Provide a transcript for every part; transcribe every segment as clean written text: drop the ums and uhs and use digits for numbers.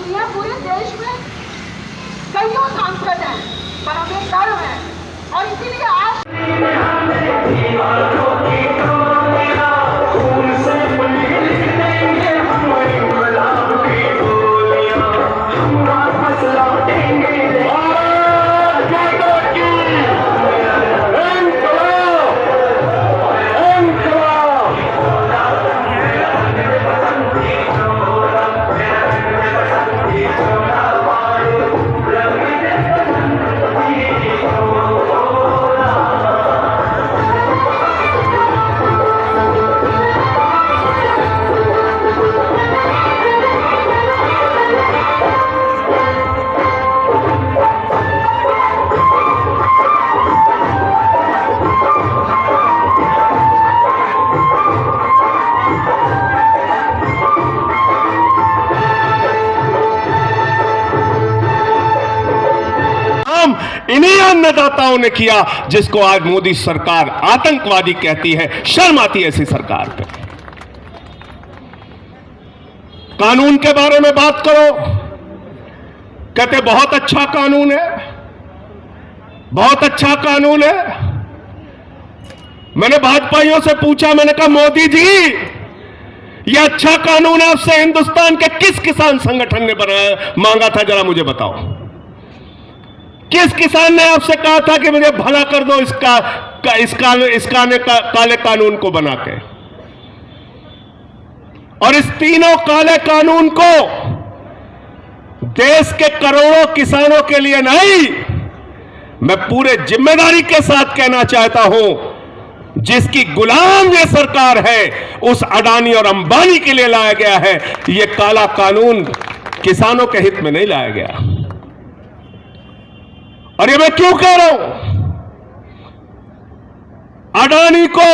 नहीं है। पूरे देश में कईयों सांसद हैं, पर हमें गर्व है और इसीलिए आज इन्हीं अन्नदाताओं ने किया जिसको आज मोदी सरकार आतंकवादी कहती है। शर्म आती है ऐसी सरकार पे। कानून के बारे में बात करो, कहते बहुत अच्छा कानून है, बहुत अच्छा कानून है। मैंने भाजपाइयों से पूछा, मैंने कहा मोदी जी ये अच्छा कानून आपसे हिंदुस्तान के किस किसान संगठन ने बनाया मांगा था, जरा मुझे बताओ। किस किसान ने आपसे कहा था कि मुझे भला कर दो इस काले कानून को बना के? और इस तीनों काले कानून को देश के करोड़ों किसानों के लिए नहीं, मैं पूरे जिम्मेदारी के साथ कहना चाहता हूं, जिसकी गुलाम ये सरकार है उस अडानी और अंबानी के लिए लाया गया है। ये काला कानून किसानों के हित में नहीं लाया गया। और ये मैं क्यों कह रहा हूं? अडानी को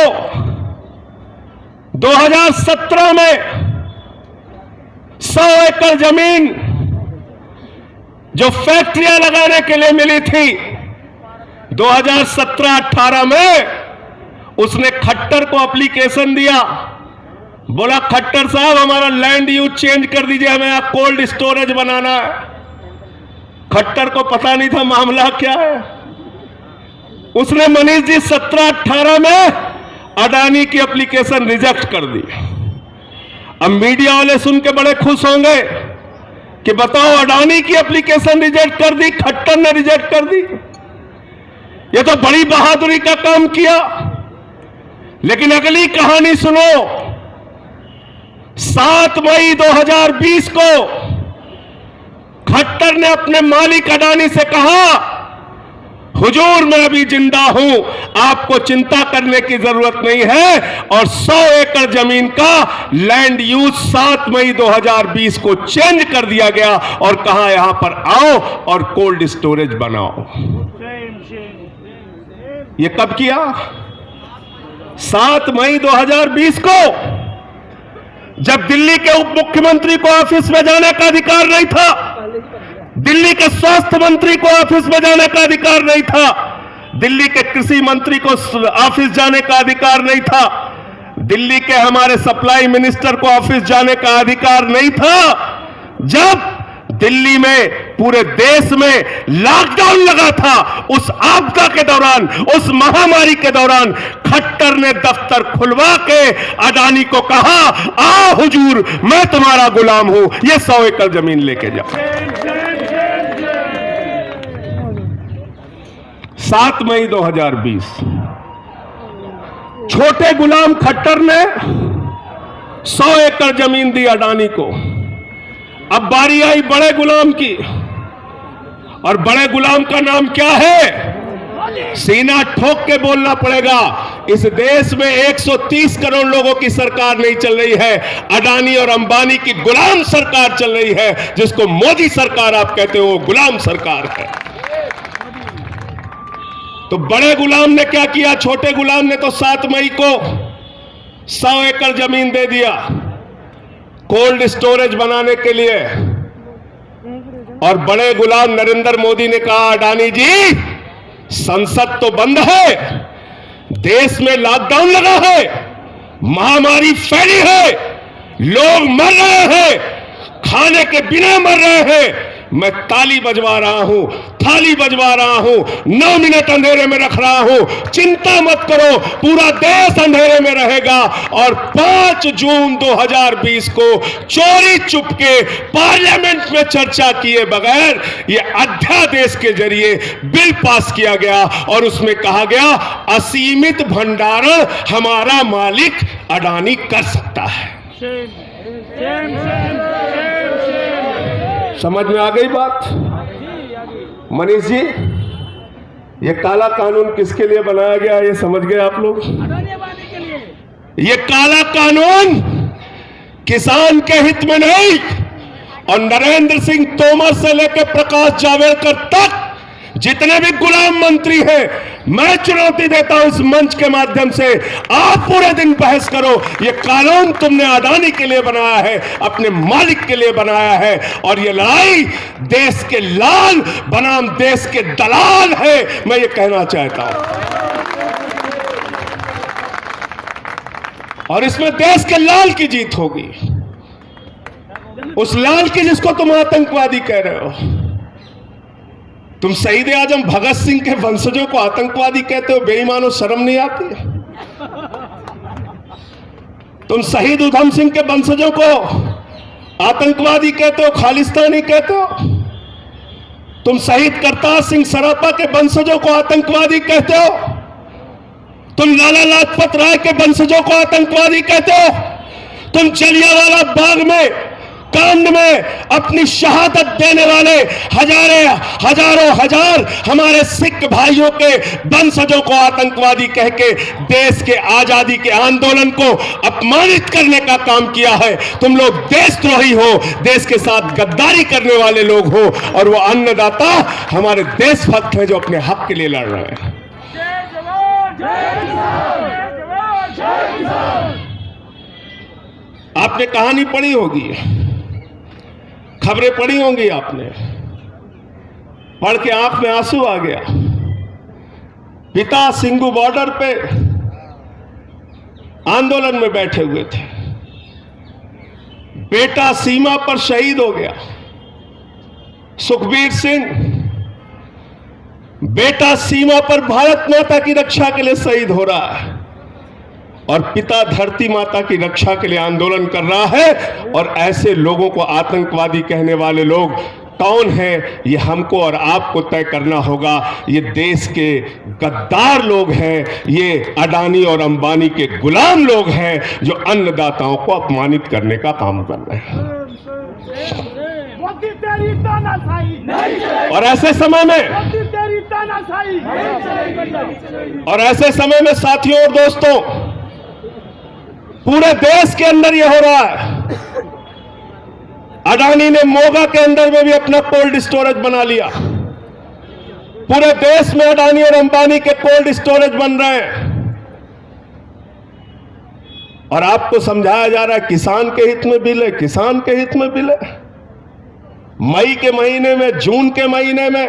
2017 में 100 एकड़ जमीन जो फैक्ट्रियां लगाने के लिए मिली थी, 2017-18 में उसने खट्टर को एप्लीकेशन दिया। बोला खट्टर साहब हमारा लैंड यूज चेंज कर दीजिए, हमें यहां कोल्ड स्टोरेज बनाना है। खट्टर को पता नहीं था मामला क्या है। उसने मनीष जी 17-18 में अडानी की एप्लीकेशन रिजेक्ट कर दी। अब मीडिया वाले सुन के बड़े खुश होंगे कि बताओ अडानी की एप्लीकेशन रिजेक्ट कर दी, खट्टर ने रिजेक्ट कर दी। ये तो बड़ी बहादुरी का काम किया। लेकिन अगली कहानी सुनो। 7 मई 2020 को खट्टर ने अपने मालिक अडानी से कहा, हुजूर मैं अभी जिंदा हूं, आपको चिंता करने की जरूरत नहीं है। और 100 एकड़ जमीन का लैंड यूज 7 मई 2020 को चेंज कर दिया गया और कहा यहां पर आओ और कोल्ड स्टोरेज बनाओ। ये कब किया? 7 मई 2020 को, जब दिल्ली के उप मुख्यमंत्री को ऑफिस में जाने का अधिकार नहीं था, दिल्ली के स्वास्थ्य मंत्री को ऑफिस में जाने का अधिकार नहीं था, दिल्ली के कृषि मंत्री को ऑफिस जाने का अधिकार नहीं था, दिल्ली के हमारे सप्लाई मिनिस्टर को ऑफिस जाने का अधिकार नहीं था। जब दिल्ली में पूरे देश में लॉकडाउन लगा था, उस आपदा के दौरान, उस महामारी के दौरान खट्टर ने दफ्तर खुलवा के अडानी को कहा, आ हुजूर मैं तुम्हारा गुलाम हूं, ये 100 एकड़ जमीन लेके जाओ। 7 मई 2020 छोटे गुलाम खट्टर ने 100 एकड़ जमीन दी अडानी को। अब बारी आई बड़े गुलाम की, और बड़े गुलाम का नाम क्या है? सीना ठोक के बोलना पड़ेगा, इस देश में 130 करोड़ लोगों की सरकार नहीं चल रही है, अडानी और अंबानी की गुलाम सरकार चल रही है। जिसको मोदी सरकार आप कहते हो, गुलाम सरकार है। तो बड़े गुलाम ने क्या किया? छोटे गुलाम ने तो 7 मई को 100 एकड़ जमीन दे दिया कोल्ड स्टोरेज बनाने के लिए। और बड़े गुलाम नरेंद्र मोदी ने कहा, अडानी जी संसद तो बंद है, देश में लॉकडाउन लगा है, महामारी फैली है, लोग मर रहे हैं, खाने के बिना मर रहे हैं, मैं ताली बजवा रहा हूं, थाली बजवा रहा हूं, 9 मिनट अंधेरे में रख रहा हूं। चिंता मत करो, पूरा देश अंधेरे में रहेगा। और 5 जून 2020 को चोरी चुपके पार्लियामेंट में चर्चा किए बगैर ये अध्यादेश के जरिए बिल पास किया गया और उसमें कहा गया असीमित भंडारण हमारा मालिक अडानी कर सकता है। समझ में आ गई बात? मनीष जी, ये काला कानून किसके लिए बनाया गया ये समझ गए आप लोग? ये काला कानून किसान के हित में नहीं, और नरेंद्र सिंह तोमर से लेकर प्रकाश जावड़ेकर तक जितने भी गुलाम मंत्री हैं, मैं चुनौती देता हूं इस मंच के माध्यम से, आप पूरे दिन बहस करो। ये कानून तुमने अडानी के लिए बनाया है, अपने मालिक के लिए बनाया है, और ये लड़ाई देश के लाल बनाम देश के दलाल है, मैं ये कहना चाहता हूं। और इसमें देश के लाल की जीत होगी, उस लाल की जिसको तुम आतंकवादी कह रहे हो। तुम शहीद आजम भगत सिंह के वंशजों को आतंकवादी कहते हो, बेईमानों, शर्म नहीं आती? तुम शहीद उधम सिंह के वंशजों को आतंकवादी कहते हो, खालिस्तानी कहते हो? तुम शहीद करतार सिंह सरापा के वंशजों को आतंकवादी कहते हो? तुम लाला लाजपत राय के वंशजों को आतंकवादी कहते हो? तुम जलियांवाला बाग में कांड में अपनी शहादत देने वाले हजारों हजार हमारे सिख भाइयों के वंशजों को आतंकवादी कह के देश के आजादी के आंदोलन को अपमानित करने का काम किया है। तुम लोग देशद्रोही हो, देश के साथ गद्दारी करने वाले लोग हो, और वो अन्नदाता हमारे देशभक्त हैं जो अपने हक के लिए लड़ रहे हैं। आपने कहानी पढ़ी होगी, खबरें पढ़ी होंगी आपने, पढ़ के आंख में आंसू आ गया। पिता सिंगू बॉर्डर पे आंदोलन में बैठे हुए थे, बेटा सीमा पर शहीद हो गया। सुखबीर सिंह, बेटा सीमा पर भारत माता की रक्षा के लिए शहीद हो रहा है, और पिता धरती माता की रक्षा के लिए आंदोलन कर रहा है। और ऐसे लोगों को आतंकवादी कहने वाले लोग कौन है, ये हमको और आपको तय करना होगा। ये देश के गद्दार लोग हैं, ये अडानी और अंबानी के गुलाम लोग हैं जो अन्नदाताओं को अपमानित करने का काम कर रहे हैं। और ऐसे समय में साथियों और दोस्तों, पूरे देश के अंदर यह हो रहा है। अडानी ने मोगा के अंदर में भी अपना कोल्ड स्टोरेज बना लिया। पूरे देश में अडानी और अंबानी के कोल्ड स्टोरेज बन रहे हैं, और आपको समझाया जा रहा है किसान के हित में बिल है, किसान के हित में बिल है। मई के महीने में, जून के महीने में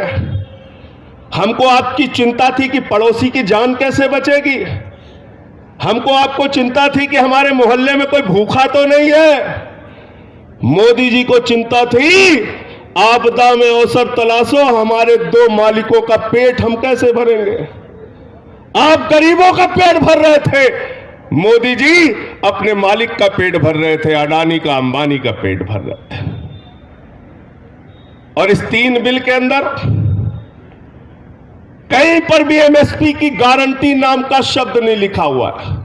हमको आपकी चिंता थी कि पड़ोसी की जान कैसे बचेगी। हमको आपको चिंता थी कि हमारे मोहल्ले में कोई भूखा तो नहीं है। मोदी जी को चिंता थी आपदा में अवसर तलाशो, हमारे 2 मालिकों का पेट हम कैसे भरेंगे। आप गरीबों का पेट भर रहे थे, मोदी जी अपने मालिक का पेट भर रहे थे, अडानी का, अंबानी का पेट भर रहे थे। और इस 3 बिल के अंदर कहीं पर भी एमएसपी की गारंटी नाम का शब्द नहीं लिखा हुआ है।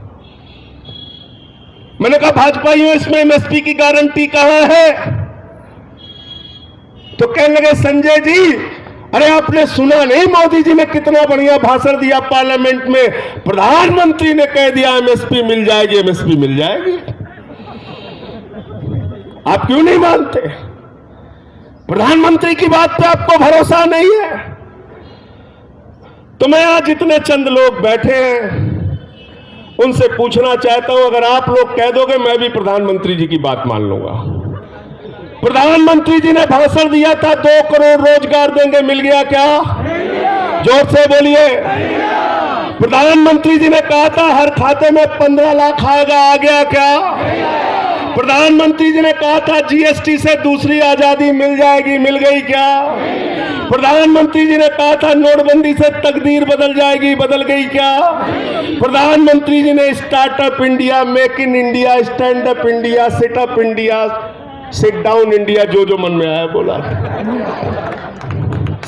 मैंने कहा भाजपाइयों, इसमें एमएसपी की गारंटी कहां है? तो कहने लगे संजय जी, अरे आपने सुना नहीं मोदी जी ने कितना बढ़िया भाषण दिया पार्लियामेंट में, प्रधानमंत्री ने कह दिया एमएसपी मिल जाएगी, एमएसपी मिल जाएगी। आप क्यों नहीं मानते? प्रधानमंत्री की बात पे आपको भरोसा नहीं है? तो मैं आज जितने चंद लोग बैठे हैं उनसे पूछना चाहता हूं, अगर आप लोग कह दोगे मैं भी प्रधानमंत्री जी की बात मान लूंगा। प्रधानमंत्री जी ने भाषण दिया था 2 करोड़ रोजगार देंगे, मिल गया क्या? जोर से बोलिए। प्रधानमंत्री जी ने कहा था हर खाते में 15 लाख आएगा, आ गया क्या? प्रधानमंत्री जी ने कहा था जीएसटी से दूसरी आजादी मिल जाएगी, मिल गई क्या? प्रधानमंत्री जी ने कहा था नोटबंदी से तकदीर बदल जाएगी, बदल गई क्या? प्रधानमंत्री जी ने startup India, make in India, stand up India, sit up India, sit down India, जो मन में आया बोला।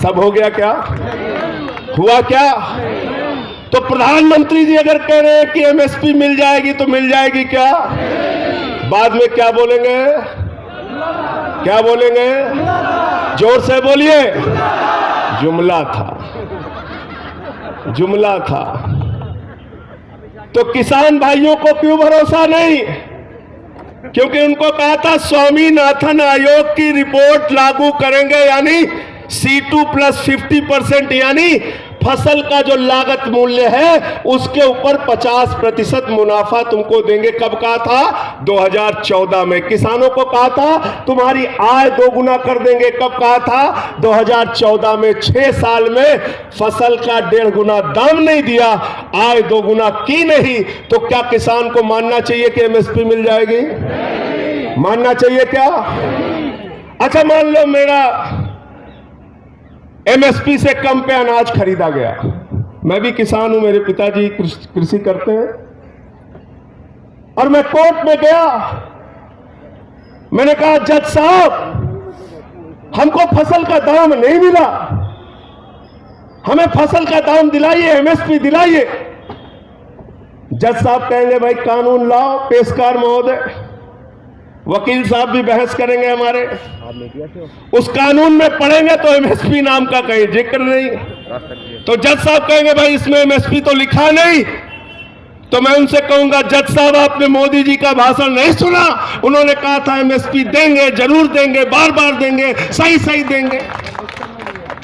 सब हो गया क्या? हुआ क्या? तो प्रधानमंत्री जी अगर कह रहे हैं कि एमएसपी मिल जाएगी तो मिल जाएगी क्या? बाद में क्या बोलेंगे? क्या बोलेंगे? जोर से बोलिए। जुमला था, जुमला था। तो किसान भाइयों को क्यों भरोसा नहीं? क्योंकि उनको कहा था स्वामीनाथन आयोग की रिपोर्ट लागू करेंगे, यानी C2+50%, यानी फसल का जो लागत मूल्य है उसके ऊपर 50% मुनाफा तुमको देंगे। कब कहा था? 2014 में। किसानों को कहा था तुम्हारी आय दोगुना कर देंगे। कब कहा था? 2014 में। 6 साल में फसल का 1.5 गुना दाम नहीं दिया, आय दोगुना की नहीं, तो क्या किसान को मानना चाहिए कि एमएसपी मिल जाएगी? मानना चाहिए क्या? अच्छा मान लो मेरा एमएसपी से कम पे अनाज खरीदा गया। मैं भी किसान हूं, मेरे पिताजी कृषि करते हैं, और मैं कोर्ट में गया। मैंने कहा जज साहब हमको फसल का दाम नहीं मिला, हमें फसल का दाम दिलाइए, एमएसपी दिलाइए। जज साहब कहेंगे भाई कानून लाओ, पेशकार महोदय। वकील साहब भी बहस करेंगे हमारे, उस कानून में पढ़ेंगे तो एमएसपी नाम का कहीं जिक्र नहीं। तो जज साहब कहेंगे भाई इसमें एमएसपी तो लिखा नहीं। तो मैं उनसे कहूंगा जज साहब आपने मोदी जी का भाषण नहीं सुना? उन्होंने कहा था एमएसपी देंगे, जरूर देंगे, बार बार देंगे, सही सही देंगे।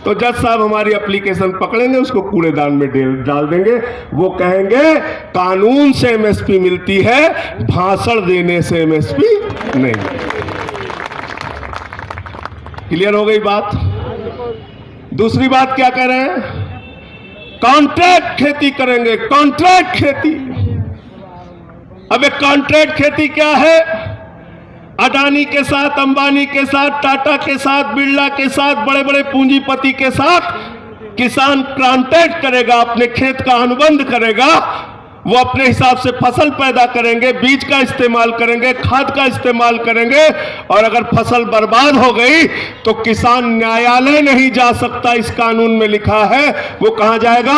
तो जज साहब हमारी एप्लीकेशन पकड़ेंगे, उसको कूड़ेदान में डाल देंगे। वो कहेंगे कानून से एमएसपी मिलती है, भाषण देने से एमएसपी नहीं। क्लियर हो गई बात? दूसरी बात क्या कह रहे हैं? कॉन्ट्रैक्ट खेती करेंगे, कॉन्ट्रैक्ट खेती। अब एक कॉन्ट्रैक्ट खेती क्या है? अडानी के साथ, अंबानी के साथ, टाटा के साथ, बिरला के साथ, बड़े बड़े पूंजीपति के साथ किसान कॉन्ट्रैक्ट करेगा, अपने खेत का अनुबंध करेगा। वो अपने हिसाब से फसल पैदा करेंगे, बीज का इस्तेमाल करेंगे, खाद का इस्तेमाल करेंगे, और अगर फसल बर्बाद हो गई तो किसान न्यायालय नहीं जा सकता। इस कानून में लिखा है। वो कहां जाएगा?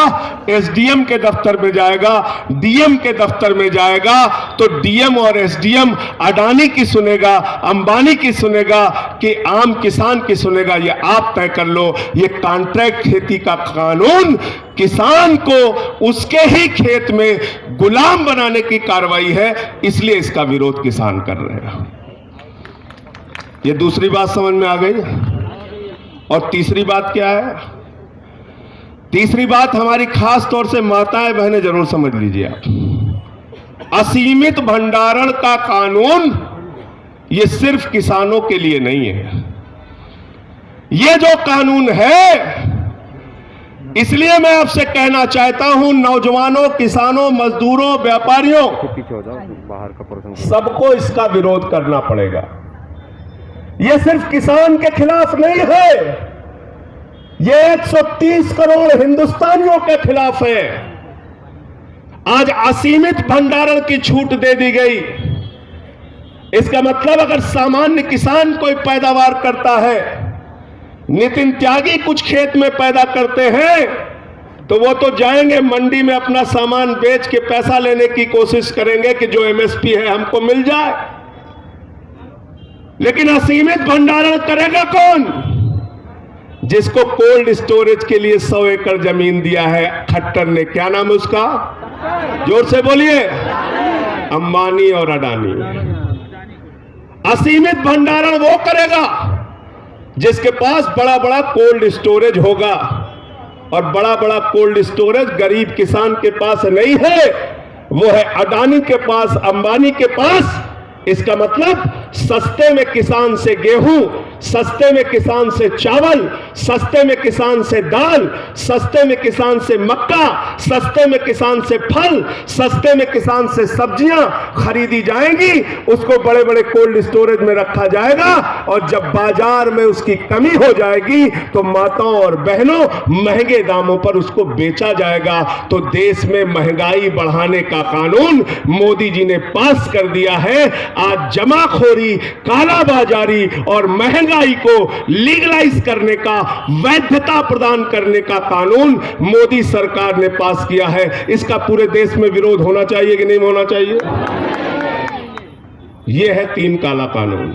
एसडीएम के दफ्तर में जाएगा, डीएम के दफ्तर में जाएगा। तो डीएम और एसडीएम अडानी की सुनेगा, अंबानी की सुनेगा कि आम किसान की सुनेगा? ये आप तय कर लो। ये कॉन्ट्रैक्ट खेती का कानून किसान को उसके ही खेत में गुलाम बनाने की कार्रवाई है, इसलिए इसका विरोध किसान कर रहे हैं। ये दूसरी बात समझ में आ गई। और तीसरी बात क्या है? तीसरी बात हमारी खास तौर से माताएं बहनें जरूर समझ लीजिए आप। असीमित भंडारण का कानून ये सिर्फ किसानों के लिए नहीं है। ये जो कानून है, इसलिए मैं आपसे कहना चाहता हूं नौजवानों, किसानों, मजदूरों, व्यापारियों, सबको इसका विरोध करना पड़ेगा। यह सिर्फ किसान के खिलाफ नहीं है, यह 130 करोड़ हिंदुस्तानियों के खिलाफ है। आज असीमित भंडारण की छूट दे दी गई। इसका मतलब अगर सामान्य किसान कोई पैदावार करता है, नितिन त्यागी कुछ खेत में पैदा करते हैं, तो वो तो जाएंगे मंडी में अपना सामान बेच के पैसा लेने की कोशिश करेंगे कि जो एमएसपी है हमको मिल जाए। लेकिन असीमित भंडारण करेगा कौन? जिसको कोल्ड स्टोरेज के लिए 100 एकड़ जमीन दिया है खट्टर ने। क्या नाम है उसका? जोर से बोलिए। अंबानी और अडानी। असीमित भंडारण वो करेगा जिसके पास बड़ा बड़ा कोल्ड स्टोरेज होगा, और बड़ा बड़ा कोल्ड स्टोरेज गरीब किसान के पास नहीं है, वो है अडानी के पास, अंबानी के पास, इसका मतलब सस्ते में किसान से गेहूं, सस्ते में किसान से चावल, सस्ते में किसान से दाल, सस्ते में किसान से मक्का, सस्ते में किसान से फल, सस्ते में किसान से सब्जियां खरीदी जाएंगी। उसको बड़े बड़े कोल्ड स्टोरेज में रखा जाएगा और जब बाजार में उसकी कमी हो जाएगी तो माताओं और बहनों महंगे दामों पर उसको बेचा जाएगा। तो देश में महंगाई बढ़ाने का कानून मोदी जी ने पास कर दिया है। आज जमाखोरी, कालाबाजारी और महंगाई को लीगलाइज करने का, वैधता प्रदान करने का कानून मोदी सरकार ने पास किया है। इसका पूरे देश में विरोध होना चाहिए कि नहीं होना चाहिए? यह है 3 काला कानून।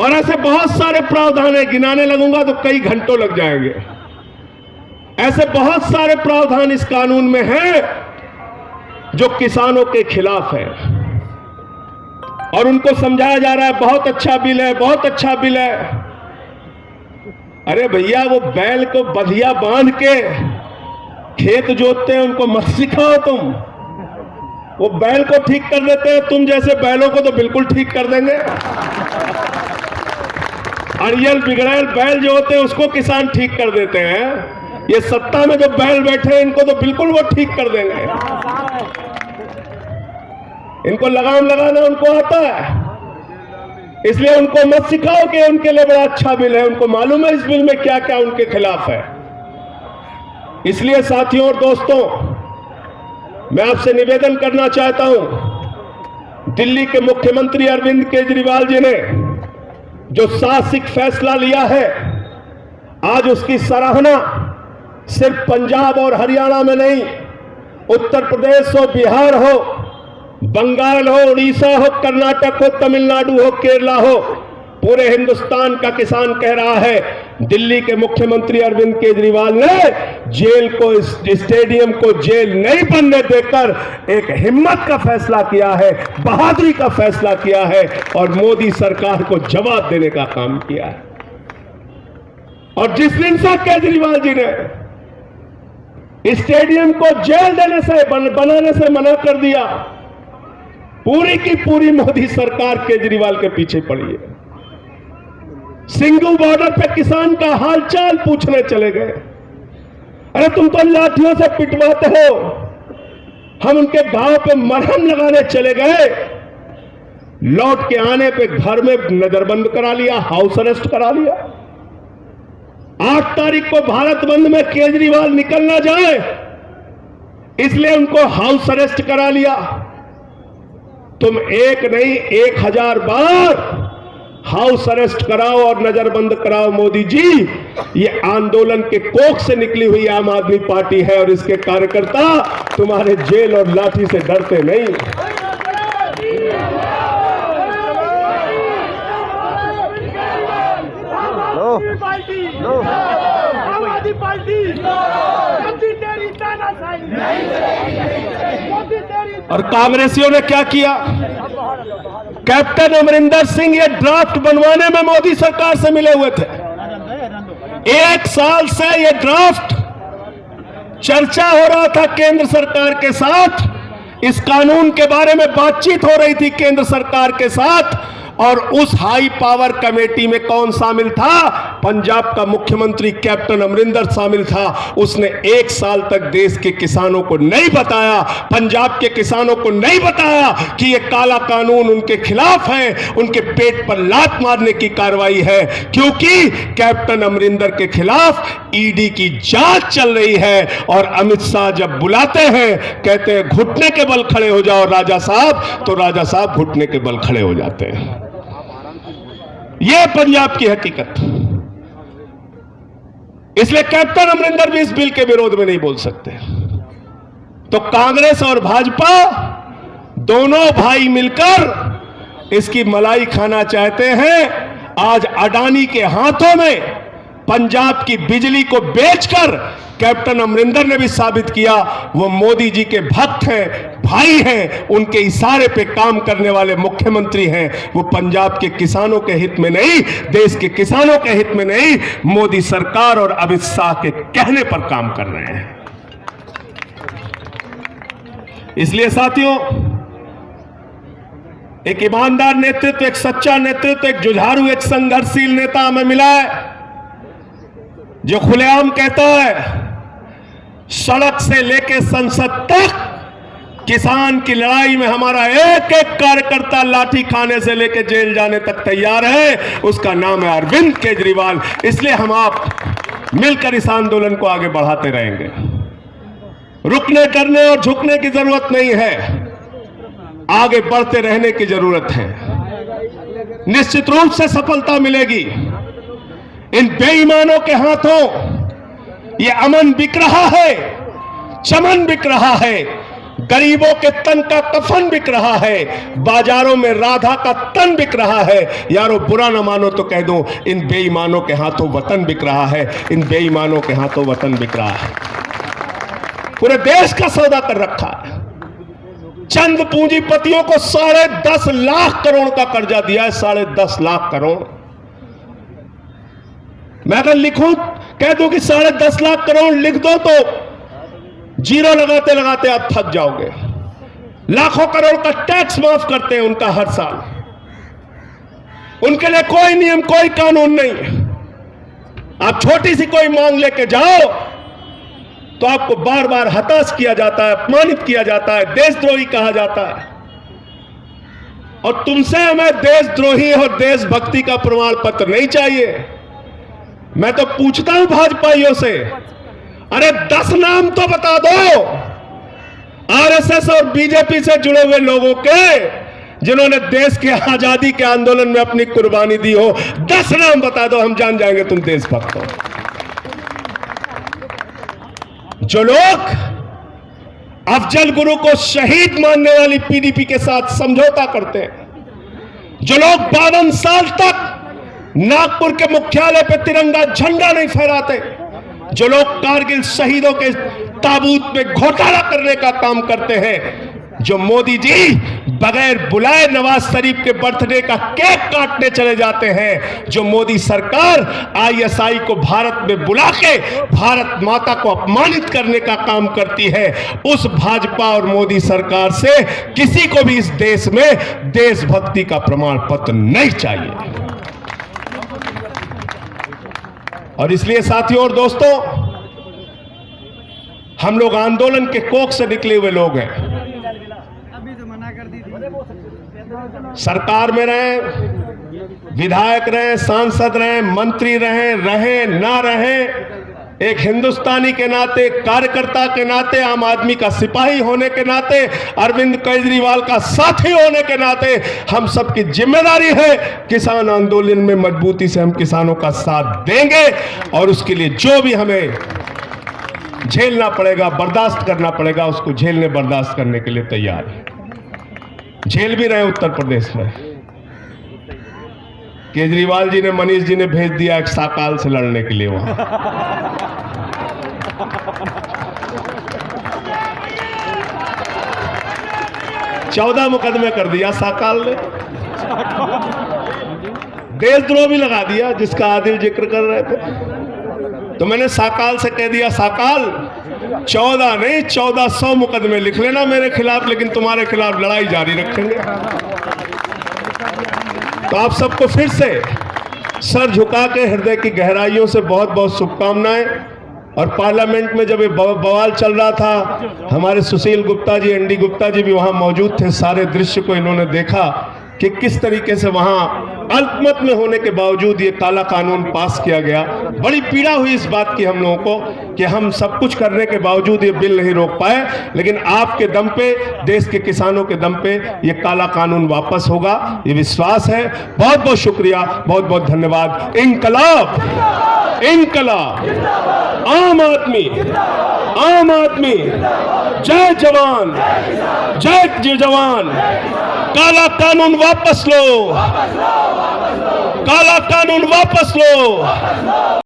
और ऐसे बहुत सारे प्रावधान है, गिनाने लगूंगा तो कई घंटों लग जाएंगे। ऐसे बहुत सारे प्रावधान इस कानून में हैं जो किसानों के खिलाफ है और उनको समझाया जा रहा है बहुत अच्छा बिल है, बहुत अच्छा बिल है। अरे भैया, वो बैल को बधिया बांध के खेत जोतते हैं, उनको मत सिखाओ तुम। वो बैल को ठीक कर देते हैं, तुम जैसे बैलों को तो बिल्कुल ठीक कर देंगे। अड़ियल बिगड़ैल बैल जो होते हैं उसको किसान ठीक कर देते हैं। ये सत्ता में जो बैल बैठे हैं इनको तो बिल्कुल वो ठीक कर देंगे। इनको लगाम लगाना उनको आता है, इसलिए उनको मत सिखाओ कि उनके लिए बड़ा अच्छा बिल है। उनको मालूम है इस बिल में क्या क्या उनके खिलाफ है। इसलिए साथियों और दोस्तों, मैं आपसे निवेदन करना चाहता हूं, दिल्ली के मुख्यमंत्री अरविंद केजरीवाल जी ने जो साहसिक फैसला लिया है, आज उसकी सराहना सिर्फ पंजाब और हरियाणा में नहीं, उत्तर प्रदेश हो, बिहार हो, बंगाल हो, उड़ीसा हो, कर्नाटक हो, तमिलनाडु हो, केरला हो, पूरे हिंदुस्तान का किसान कह रहा है दिल्ली के मुख्यमंत्री अरविंद केजरीवाल ने जेल को, स्टेडियम को जेल नहीं बनने देकर एक हिम्मत का फैसला किया है, बहादुरी का फैसला किया है और मोदी सरकार को जवाब देने का काम किया है। और जिस दिन से केजरीवाल जी ने स्टेडियम को जेल देने से, बनाने से मना कर दिया, पूरी की पूरी मोदी सरकार केजरीवाल के पीछे पड़ी है। सिंघू बॉर्डर पे किसान का हालचाल पूछने चले गए। अरे तुम तो लाठियों से पिटवाते हो, हम उनके घाव पे मरहम लगाने चले गए। लौट के आने पे घर में नजरबंद करा लिया, हाउस अरेस्ट करा लिया। 8 तारीख को भारत बंद में केजरीवाल निकल ना जाए इसलिए उनको हाउस अरेस्ट करा लिया। तुम एक नहीं 1000 बार हाउस अरेस्ट कराओ और नजरबंद कराओ मोदी जी, ये आंदोलन के कोख से निकली हुई आम आदमी पार्टी है और इसके कार्यकर्ता तुम्हारे जेल और लाठी से डरते नहीं। और कांग्रेसियों ने क्या किया? कैप्टन अमरिंदर सिंह ये ड्राफ्ट बनवाने में मोदी सरकार से मिले हुए थे। 1 साल से ये ड्राफ्ट चर्चा हो रहा था केंद्र सरकार के साथ। इस कानून के बारे में बातचीत हो रही थी केंद्र सरकार के साथ। और उस हाई पावर कमेटी में कौन शामिल था? पंजाब का मुख्यमंत्री कैप्टन अमरिंदर शामिल था। उसने 1 साल तक देश के किसानों को नहीं बताया, पंजाब के किसानों को नहीं बताया कि यह काला कानून उनके खिलाफ है, उनके पेट पर लात मारने की कार्रवाई है। क्योंकि कैप्टन अमरिंदर के खिलाफ ईडी की जांच चल रही है और अमित शाह जब बुलाते हैं कहते हैं घुटने के बल खड़े हो जाओ राजा साहब, तो राजा साहब घुटने के बल खड़े हो जाते हैं। यह पंजाब की हकीकत। इसलिए कैप्टन अमरिंदर भी इस बिल के विरोध में नहीं बोल सकते। तो कांग्रेस और भाजपा दोनों भाई मिलकर इसकी मलाई खाना चाहते हैं। आज अडानी के हाथों में पंजाब की बिजली को बेचकर कैप्टन अमरिंदर ने भी साबित किया वो मोदी जी के भक्त हैं, भाई हैं, उनके इशारे पे काम करने वाले मुख्यमंत्री हैं। वो पंजाब के किसानों के हित में नहीं, देश के किसानों के हित में नहीं, मोदी सरकार और अमित शाह के कहने पर काम कर रहे हैं। इसलिए साथियों, एक ईमानदार नेतृत्व, एक सच्चा नेतृत्व, एक जुझारू, एक संघर्षशील नेता हमें मिला है, जो खुलेआम कहता है सड़क से लेकर संसद तक किसान की लड़ाई में हमारा एक एक कार्यकर्ता लाठी खाने से लेकर जेल जाने तक तैयार है। उसका नाम है अरविंद केजरीवाल। इसलिए हम आप मिलकर इस आंदोलन को आगे बढ़ाते रहेंगे। रुकने, डरने और झुकने की जरूरत नहीं है, आगे बढ़ते रहने की जरूरत है। निश्चित रूप से सफलता मिलेगी। इन बेईमानों के हाथों ये अमन बिक रहा है, चमन बिक रहा है, गरीबों के तन का कफन बिक रहा है, बाजारों में राधा का तन बिक रहा है। यारो बुरा न मानो तो कह दो, इन बेईमानों के हाथों वतन बिक रहा है, इन बेईमानों के हाथों वतन बिक रहा है। पूरे देश का सौदा कर रखा है। चंद पूंजीपतियों को 10.5 लाख करोड़ का कर्जा दिया है, 10.5 लाख करोड़। मैं अगर लिखूं, कह दूं कि 10.5 लाख करोड़ लिख दो तो जीरो लगाते लगाते आप थक जाओगे। लाखों करोड़ का टैक्स माफ करते हैं उनका हर साल। उनके लिए कोई नियम, कोई कानून नहीं। आप छोटी सी कोई मांग लेके जाओ तो आपको बार बार हताश किया जाता है, अपमानित किया जाता है, देशद्रोही कहा जाता है। और तुमसे हमें देशद्रोही और देशभक्ति का प्रमाण पत्र नहीं चाहिए। मैं तो पूछता हूं भाजपाइयों से, अरे 10 नाम तो बता दो आरएसएस और बीजेपी से जुड़े हुए लोगों के, जिन्होंने देश के आजादी के आंदोलन में अपनी कुर्बानी दी हो। 10 नाम बता दो, हम जान जाएंगे तुम देशभक्त हो। जो लोग अफजल गुरु को शहीद मानने वाली पीडीपी के साथ समझौता करते हैं, जो लोग 52 साल तक नागपुर के मुख्यालय पे तिरंगा झंडा नहीं फहराते, जो लोग कारगिल शहीदों के ताबूत में घोटाला करने का काम करते हैं, जो मोदी जी बगैर बुलाए नवाज शरीफ के बर्थडे का केक काटने चले जाते हैं, जो मोदी सरकार आईएसआई को भारत में बुला के भारत माता को अपमानित करने का काम करती है, उस भाजपा और मोदी सरकार से किसी को भी इस देश में देशभक्ति का प्रमाण पत्र नहीं चाहिए। और इसलिए साथियों और दोस्तों, हम लोग आंदोलन के कोख से निकले हुए लोग हैं। सरकार में रहें, विधायक रहें, सांसद रहें, मंत्री रहें ना रहें, एक हिंदुस्तानी के नाते, कार्यकर्ता के नाते, आम आदमी का सिपाही होने के नाते, अरविंद केजरीवाल का साथी होने के नाते हम सबकी जिम्मेदारी है किसान आंदोलन में मजबूती से हम किसानों का साथ देंगे। और उसके लिए जो भी हमें झेलना पड़ेगा, बर्दाश्त करना पड़ेगा, उसको झेलने बर्दाश्त करने के लिए तैयार है। झेल भी रहे उत्तर प्रदेश में। केजरीवाल जी ने, मनीष जी ने भेज दिया एक साकाल से लड़ने के लिए वहां। 14 मुकदमे कर दिया साकाल ने। देशद्रोह भी लगा दिया, जिसका आदिल जिक्र कर रहे थे। तो मैंने साकाल से कह दिया, साकाल 14 नहीं 1400 मुकदमे लिख लेना मेरे खिलाफ, लेकिन तुम्हारे खिलाफ लड़ाई जारी रखेंगे। तो आप सबको फिर से सर झुका के हृदय की गहराइयों से बहुत बहुत शुभकामनाएं। और पार्लियामेंट में जब ये बवाल चल रहा था, हमारे सुशील गुप्ता जी, एनडी गुप्ता जी भी वहां मौजूद थे। सारे दृश्य को इन्होंने देखा कि किस तरीके से वहां अल्पमत में होने के बावजूद ये काला कानून पास किया गया। बड़ी पीड़ा हुई इस बात की हम लोगों को कि हम सब कुछ करने के बावजूद ये बिल नहीं रोक पाए, लेकिन आपके दम पे, देश के किसानों के दम पे ये काला कानून वापस होगा, ये विश्वास है। बहुत बहुत शुक्रिया, बहुत बहुत धन्यवाद। इंकलाब, इंकलाब, आम आदमी, आम आदमी, जय जवान, जय जवान। काला कानून वापस लो, काला कानून वापस लो।